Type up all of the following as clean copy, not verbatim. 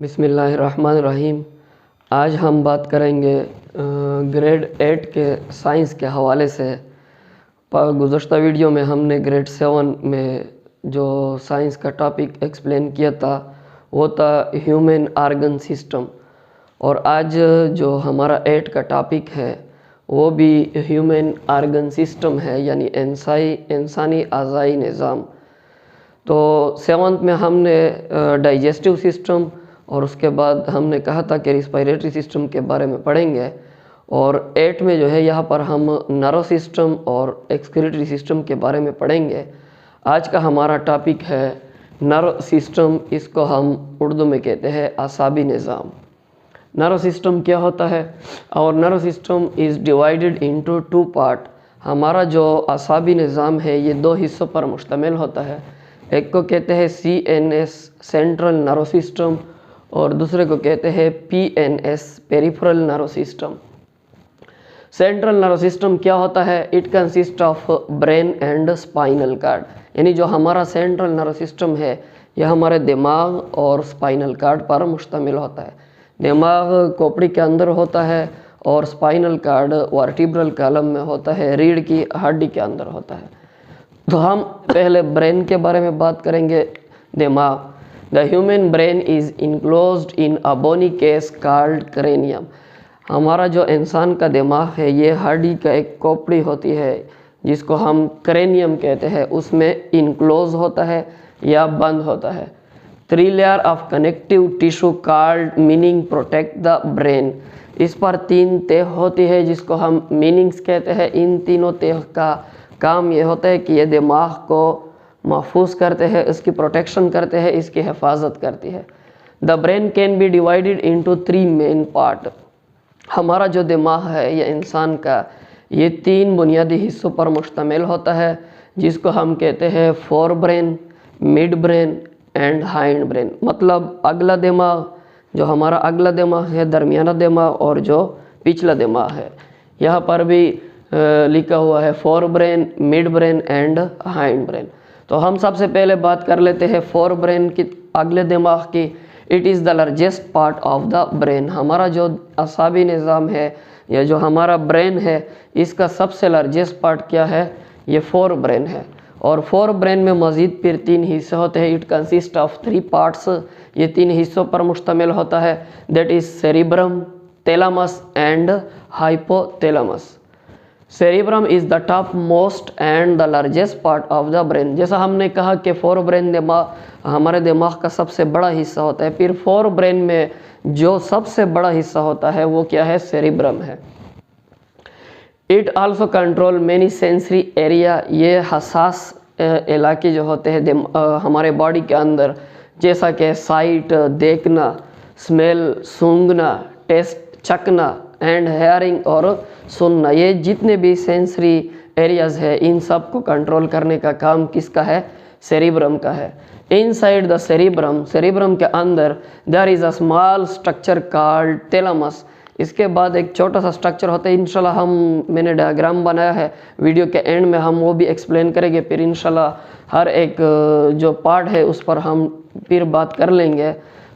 बिस्मिल्लाहिर्रहमानिर्रहीम। आज हम बात करेंगे ग्रेड 8 के साइंस के हवाले से। गुज़श्ता वीडियो में हमने ग्रेड 7 में जो साइंस का टॉपिक एक्सप्लेन किया था वो था ह्यूमन ऑर्गन सिस्टम, और आज जो हमारा 8 का टॉपिक है वो भी ह्यूमन ऑर्गन सिस्टम है, यानी इंसानी अज़ाई निज़ाम। तो 7th में हमने डाइजेस्टिव सिस्टम और उसके बाद हमने कहा था कि रिस्पायरेटरी सिस्टम के बारे में पढ़ेंगे, और 8 में जो है यहाँ पर हम नर्व सिस्टम और एक्सक्रीटरी सिस्टम के बारे में पढ़ेंगे। आज का हमारा टॉपिक है नर्व सिस्टम, इसको हम उर्दू में कहते हैं असाबी निज़ाम। नर्व सिस्टम क्या होता है? और nerve system is divided into 2 part. हमारा जो असाबी निज़ाम है ये 2 हिस्सों पर मुश्तमिल होता है। एक को कहते हैं CNS सेंट्रल नर्व सिस्टम, और दूसरे को कहते हैं PNS peripheral nerve system. Central nerve system क्या होता है? It consist of brain and spinal cord, यानी जो हमारा सेंट्रल नर्व सिस्टम है यह हमारे दिमाग और स्पाइनल कार्ड पर मुश्तमिल होता है। दिमाग खोपड़ी के अंदर होता है और स्पाइनल कार्ड वर्टिब्रल कॉलम में होता है, रीढ़ की हड्डी के अंदर होता है। तो हम पहले ब्रेन के बारे में बात करेंगे। दिमाग। The human brain is enclosed in a bony case called cranium. हमारा जो इंसान का दिमाग है ये हड्डी का एक खोपड़ी होती है जिसको हम क्रेनियम कहते हैं, उसमें इनक्लोज होता है या बंद होता है। 3 layer of connective tissue called meaning protect the brain. इस पर 3 तह होती है जिसको हम मीनिंग्स कहते हैं। इन तीनों तह का काम ये होता है कि ये दिमाग को महफूज करते हैं, इसकी प्रोटेक्शन करते हैं, इसकी हिफाजत करती है। The brain can be divided into 3 main part. हमारा जो दिमाग है ये इंसान का ये 3 बुनियादी हिस्सों पर मुश्तमिल होता है, जिसको हम कहते हैं fore brain, mid brain and hind brain. मतलब अगला दिमाग, जो हमारा अगला दिमाग है, दरमियाना दिमाग और जो पिछला दिमाग है। यहाँ पर भी लिखा हुआ है fore brain, mid brain and hind brain. तो हम सबसे पहले बात कर लेते हैं फोर ब्रेन की, अगले दिमाग की। It is the largest part of the brain. हमारा जो असाबी निज़ाम है या जो हमारा ब्रेन है इसका सबसे लार्जेस्ट पार्ट क्या है? ये फोर ब्रेन है। और फोर ब्रेन में मज़ीद फिर 3 हिस्से होते हैं। It consist of 3 parts. ये 3 हिस्सों पर मुश्तमिल होता है। That is cerebrum, thalamus and hypothalamus. Cerebrum is the top most and the largest part of the brain. जैसा हमने कहा कि फोर ब्रेन दिमाग हमारे दिमाग का सबसे बड़ा हिस्सा होता है, फिर फोर ब्रेन में जो सबसे बड़ा हिस्सा होता है वो क्या है? सेरिब्रम है। It also control many sensory area. ये हसास इलाके जो होते हैं हमारे बॉडी के अंदर, जैसा कि साइट देखना, स्मेल सूंघना, टेस्ट चखना एंड हेयरिंग और सुनना, ये जितने भी सेंसरी एरियाज है इन सब को कंट्रोल करने का काम किसका है? सेरिब्रम का है। इनसाइड द सेरिब्रम, सेरिब्रम के अंदर there is a small structure called thalamus. इसके बाद एक छोटा सा स्ट्रक्चर होता है। इंशाल्लाह मैंने डायग्राम बनाया है, वीडियो के एंड में हम वो भी एक्सप्लेन करेंगे। फिर इंशाल्लाह हर एक जो पार्ट है उस पर हम फिर बात कर लेंगे।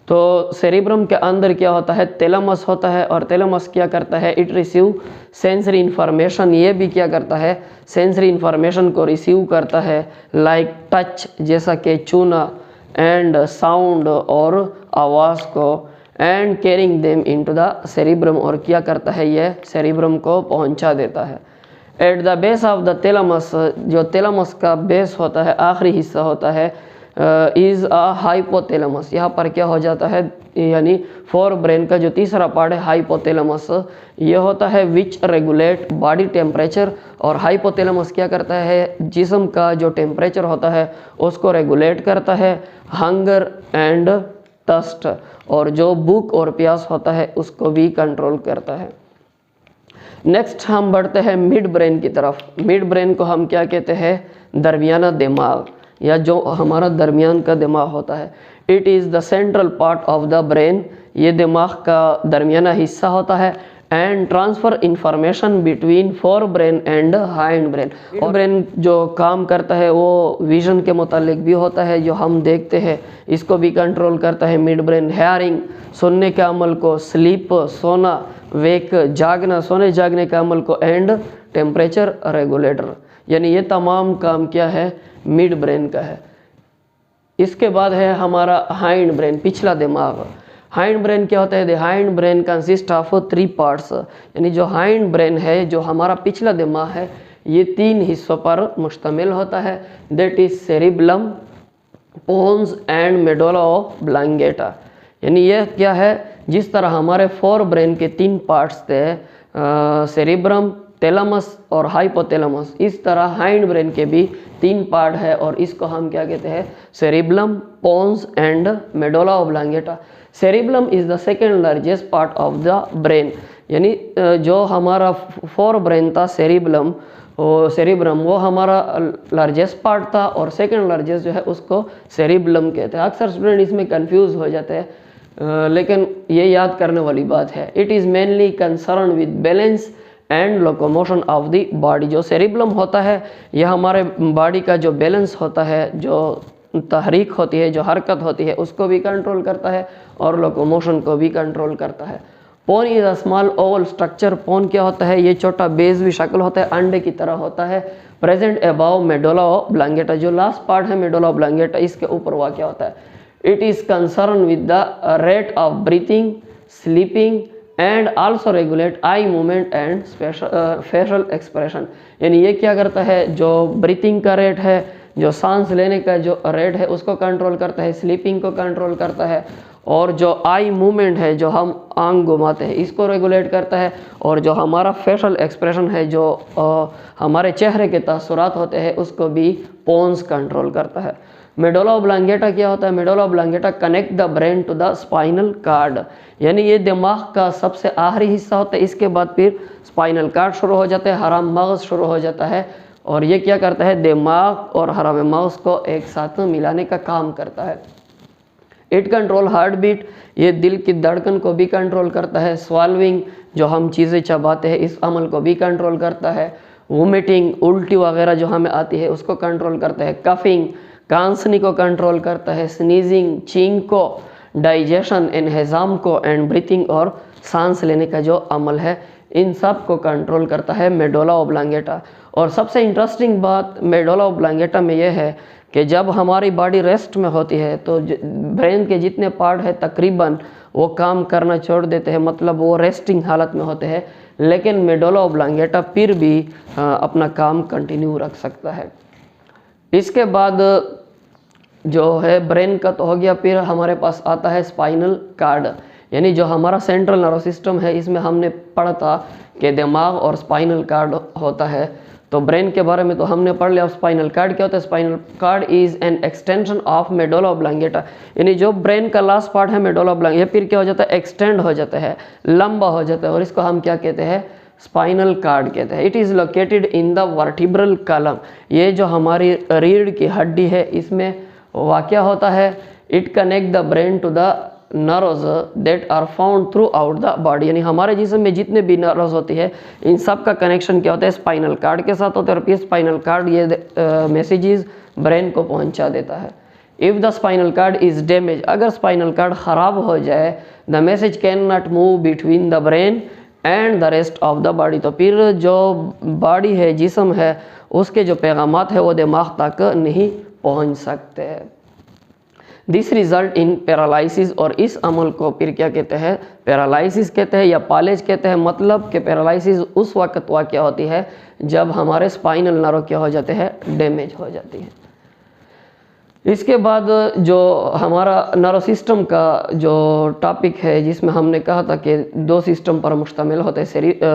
तो सेरिब्रम के अंदर क्या होता है? थैलेमस होता है, और थैलेमस क्या करता है? It receive sensory information. ये भी क्या करता है? सेंसरी इन्फॉर्मेशन को रिसीव करता है, लाइक टच, जैसा कि छूना, एंड साउंड और आवाज़ को, and carrying them into the cerebrum, और क्या करता है? ये सेरिब्रम को पहुंचा देता है। At the base of the thalamus, जो थैलेमस का बेस होता है, आखिरी हिस्सा होता है, इज़ अ हाइपोथैलेमस। यहाँ पर क्या हो जाता है? यानी फोर ब्रेन का जो तीसरा पार्ट है हाइपोथैलेमस, ये होता है विच रेगुलेट बॉडी टेम्परेचर। और हाइपोथैलेमस क्या करता है? जिस्म का जो टेम्परेचर होता है उसको रेगुलेट करता है, हंगर एंड थर्स्ट, और जो भूख और प्यास होता है उसको भी कंट्रोल करता है। नेक्स्ट हम बढ़ते हैं मिड ब्रेन की तरफ। मिड ब्रेन को हम क्या कहते हैं? दरमियाना दिमाग, या जो हमारा दरमियान का दिमाग होता है। It is the central part of the brain. ये दिमाग का दरमियाना हिस्सा होता है। And transfer information between fore brain and hind brain. और ब्रेन जो काम करता है वो विजन के मुतालिक भी होता है, जो हम देखते हैं इसको भी कंट्रोल करता है मिड ब्रेन। हेयरिंग, सुनने के अमल को, स्लीप सोना, वेक जागना, सोने जागने के अमल को, एंड टेम्परेचर रेगुलेटर, यानी ये तमाम काम क्या है, मिड ब्रेन का है। इसके बाद है हमारा हाइंड ब्रेन, पिछला दिमाग। हाइंड ब्रेन क्या होता है? The hind brain consist of 3 parts, यानी जो हाइंड ब्रेन है, जो हमारा पिछला दिमाग है, ये 3 हिस्सों पर मुश्तमिल होता है। That is cerebellum, pons and medulla oblongata. यानी ये क्या है, जिस तरह हमारे 4 ब्रेन के 3 पार्ट्स थे, सेरिब्रम, थैलेमस और हाइपोथैलेमस, इस तरह हाइंड ब्रेन के भी 3 पार्ट है और इसको हम क्या कहते हैं, cerebellum, pons and medulla oblongata. Cerebellum is the second largest part of the brain, यानी जो हमारा 4 ब्रेन था सेरिबलम और सेरिब्रम, वो हमारा लार्जेस्ट पार्ट था और सेकेंड लार्जेस्ट जो है उसको सेरिबलम कहते हैं। अक्सर स्टूडेंट इसमें कंफ्यूज हो जाते हैं, लेकिन ये याद करने वाली बात है। It is mainly concern with balance and locomotion of the body. जो सेरिबलम होता है यह हमारे बॉडी का जो बैलेंस होता है, जो तहरीक होती है, जो हरकत होती है, उसको भी कंट्रोल करता है और लोकोमोशन को भी कंट्रोल करता है। Pons is a small oval structure. Pons क्या होता है? ये छोटा बेस भी शक्ल होता है, अंडे की तरह होता है। प्रेजेंट अबाव मेडुला ऑब्लांगेटा, जो लास्ट पार्ट है मेडुला ऑब्लांगेटा, इसके ऊपर वाक़ होता है। It is concern with the rate of breathing, sleeping and also regulate eye movement and facial expression. यानी ये क्या करता है, जो ब्रीथिंग का रेट है, जो सांस लेने का जो रेट है, उसको कंट्रोल करता है, स्लीपिंग को कंट्रोल करता है, और जो आई मूवमेंट है, जो हम आंख घुमाते हैं, इसको रेगुलेट करता है, और जो हमारा फेशियल एक्सप्रेशन है, जो हमारे चेहरे के तासुरात होते हैं, उसको भी पोन्स कंट्रोल करता है। मेडुला ऑब्लांगेटा क्या होता है? Medulla oblongata connect the brain to the spinal cord, यानी ये दिमाग का सबसे आखिरी हिस्सा होता है। इसके बाद फिर स्पाइनल कार्ड शुरू हो जाता है, हराम मगज शुरू हो जाता है, और ये क्या करता है, दिमाग और हराम मगज को एक साथ मिलाने का काम करता है। इट कंट्रोल हार्ट बीट, ये दिल की धड़कन को भी कंट्रोल करता है। स्वाल्विंग, जो हम चीज़ें चबाते हैं, इस अमल को भी कंट्रोल करता है। वोमिटिंग, उल्टी वगैरह जो हमें आती है, उसको कंट्रोल करता है। कफिंग, कांसनी को कंट्रोल करता है। स्नीजिंग, चींग को, डाइजेशन, इन्हेजाम को, एंड ब्रीथिंग और सांस लेने का जो अमल है, इन सब को कंट्रोल करता है मेडुला ऑब्लांगेटा। और सबसे इंटरेस्टिंग बात मेडुला ऑब्लांगेटा में यह है कि जब हमारी बॉडी रेस्ट में होती है तो ब्रेन के जितने पार्ट है तकरीबन वो काम करना छोड़ देते हैं, मतलब वो रेस्टिंग हालत में होते हैं, लेकिन मेडुला ऑब्लांगेटा फिर भी अपना काम कंटिन्यू रख सकता है। इसके बाद जो है ब्रेन का तो हो गया, फिर हमारे पास आता है स्पाइनल कार्ड, यानी जो हमारा सेंट्रल नर्वस सिस्टम है, इसमें हमने पढ़ा था कि दिमाग और स्पाइनल कार्ड होता है। तो ब्रेन के बारे में तो हमने पढ़ लिया। स्पाइनल कार्ड क्या होता है? Spinal cord is an extension of medulla oblongata, यानी जो ब्रेन का लास्ट पार्ट है मेडुला ऑब्लांगेटा, ये फिर क्या हो जाता है, एक्सटेंड हो जाता है, लंबा हो जाता है, और इसको हम क्या कहते हैं, स्पाइनल कार्ड कहते हैं। It is located in the vertebral column, ये जो हमारी रीढ़ की हड्डी है, इसमें वाक़या होता है। It connect the brain to the nerves that are found throughout the body, यानी हमारे जिस्म में जितने भी नर्व्स होती है, इन सब का कनेक्शन क्या होता है, स्पाइनल कार्ड के साथ होता है, और फिर स्पाइनल कार्ड ये मैसेजेस ब्रेन को पहुंचा देता है। If the spinal card is damage, अगर स्पाइनल कार्ड ख़राब हो जाए, the message can not move between the brain and the rest of the body, तो फिर जो बॉडी है, जिस्म है, उसके जो पैगामात है वो दिमाग तक नहीं पहुंच सकते। दिस रिजल्ट इन पैरालिसिस, और इस अमल को फिर क्या कहते हैं, पैरालिसिस कहते हैं या पालेज कहते हैं। मतलब कि पैरालिसिस उस वक्त वाक़या होती है जब हमारे स्पाइनल नर्व क्या हो जाते हैं, डैमेज हो जाती है। इसके बाद जो हमारा नर्व सिस्टम का जो टॉपिक है, जिसमें हमने कहा था कि 2 सिस्टम पर मुश्तमिल होता है,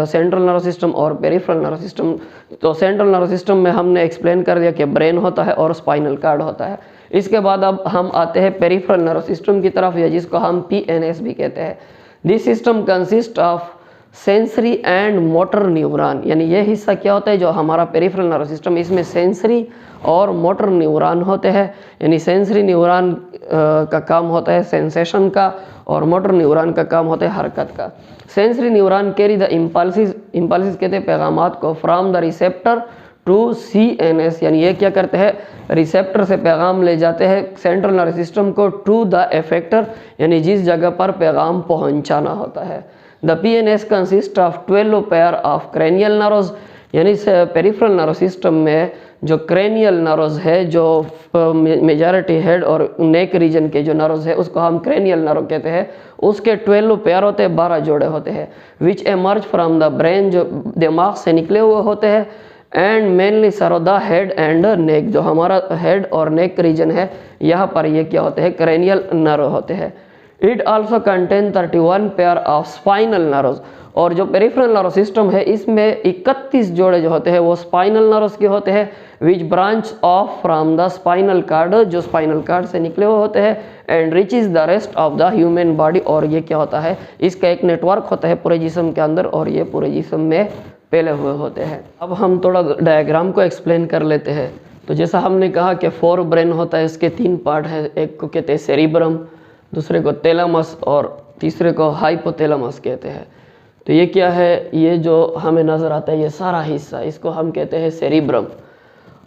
सेंट्रल नर्व सिस्टम और पेरिफेरल नर्व सिस्टम। तो सेंट्रल नर्व सिस्टम में हमने एक्सप्लेन कर दिया कि ब्रेन होता है और स्पाइनल कार्ड होता है। इसके बाद अब हम आते हैं पेरिफेरल नर्व सिस्टम की तरफ, या जिसको हम PNS भी कहते हैं। This system consist of sensory and motor neuron, यानी ये हिस्सा क्या होता है जो हमारा पेरिफेरल नर्वस सिस्टम, इसमें सेंसरी और मोटर न्यूरॉन होते हैं। यानी सेंसरी न्यूरॉन का काम होता है सेंसेशन का और मोटर न्यूरॉन का काम होता है हरकत का। Sensory neuron carry the impulses, impulses कहते हैं पैगामात को, from the receptor to CNS, यानी ये क्या करते हैं रिसेप्टर से पैगाम ले जाते हैं सेंट्रल नर्वस सिस्टम को टू द इफेक्टर, यानी जिस जगह पर पैगाम पहुंचाना होता है। The PNS consist of 12 pair of cranial nerves, यानी पेरिफेरल नर्वस सिस्टम में जो क्रेनियल नर्व्स है, जो मेजॉरिटी हेड और नेक रीजन के जो नर्व्स है उसको हम क्रेनियल नर्व कहते हैं, उसके 12 पेयर होते हैं, 12 जोड़े होते हैं, which emerge from the brain, जो दिमाग से निकले हुए होते हैं, and mainly serve the head and neck, जो हमारा हेड और नेक रीजन है यहाँ पर ये क्या होते हैं क्रेनियल नर्व होते हैं। It also contain 31 pair of spinal nerves, और जो पेरिफेरल नर्व सिस्टम है इसमें 31 जोड़े जो होते हैं वो स्पाइनल नर्व्स के होते हैं, which branch of from the spinal card, जो स्पाइनल कार्ड से निकले हुए होते हैं, and reaches the rest of the human body, और ये क्या होता है इसका एक नेटवर्क होता है पूरे जिस्म के अंदर और ये पूरे जिस्म में फैले हुए होते हैं। अब हम थोड़ा डायग्राम को एक्सप्लेन कर लेते हैं। तो जैसा हमने कहा कि 4 ब्रेन होता है, इसके 3 पार्ट है, एक को कहते हैं सेरिब्रम, दूसरे को थैलेमस और तीसरे को हाइपोथैलेमस कहते हैं। तो ये क्या है, ये जो हमें नज़र आता है ये सारा हिस्सा, इसको हम कहते हैं सेरिब्रम,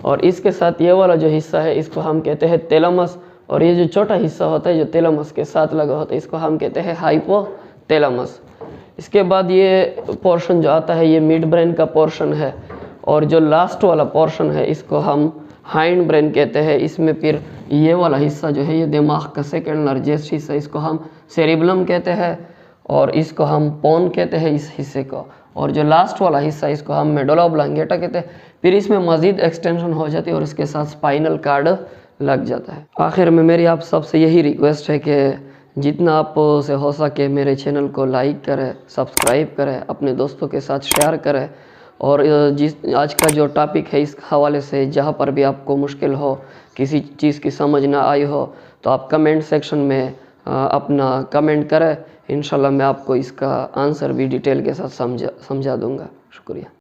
और इसके साथ ये वाला जो हिस्सा है इसको हम कहते हैं थैलेमस, और ये जो छोटा हिस्सा होता है जो थैलेमस के साथ लगा होता है इसको हम कहते हैं हाइपोथैलेमस। इसके बाद ये पोर्शन जो आता है ये मिड ब्रेन का पोर्शन है, और जो लास्ट वाला पोर्शन है इसको हम हाइंड ब्रेन कहते हैं। इसमें फिर ये वाला हिस्सा जो है ये दिमाग का सेकेंड लार्जेस्ट हिस्सा, इसको हम सेरिबलम कहते हैं, और इसको हम पोन कहते हैं इस हिस्से को, और जो लास्ट वाला हिस्सा इसको हम मेडुला ऑब्लांगेटा कहते हैं। फिर इसमें मज़ीद एक्सटेंशन हो जाती है और इसके साथ स्पाइनल कार्ड लग जाता है। आखिर में मेरी आप सबसे यही रिक्वेस्ट है कि जितना आप से हो सके मेरे चैनल को लाइक करें, सब्सक्राइब करें, अपने दोस्तों के साथ शेयर करें, और जिस आज का जो टॉपिक है इस हवाले से जहाँ पर भी आपको मुश्किल हो, किसी चीज़ की समझ ना आई हो, तो आप कमेंट सेक्शन में अपना कमेंट करें। इंशाल्लाह मैं आपको इसका आंसर भी डिटेल के साथ समझा दूँगा। शुक्रिया।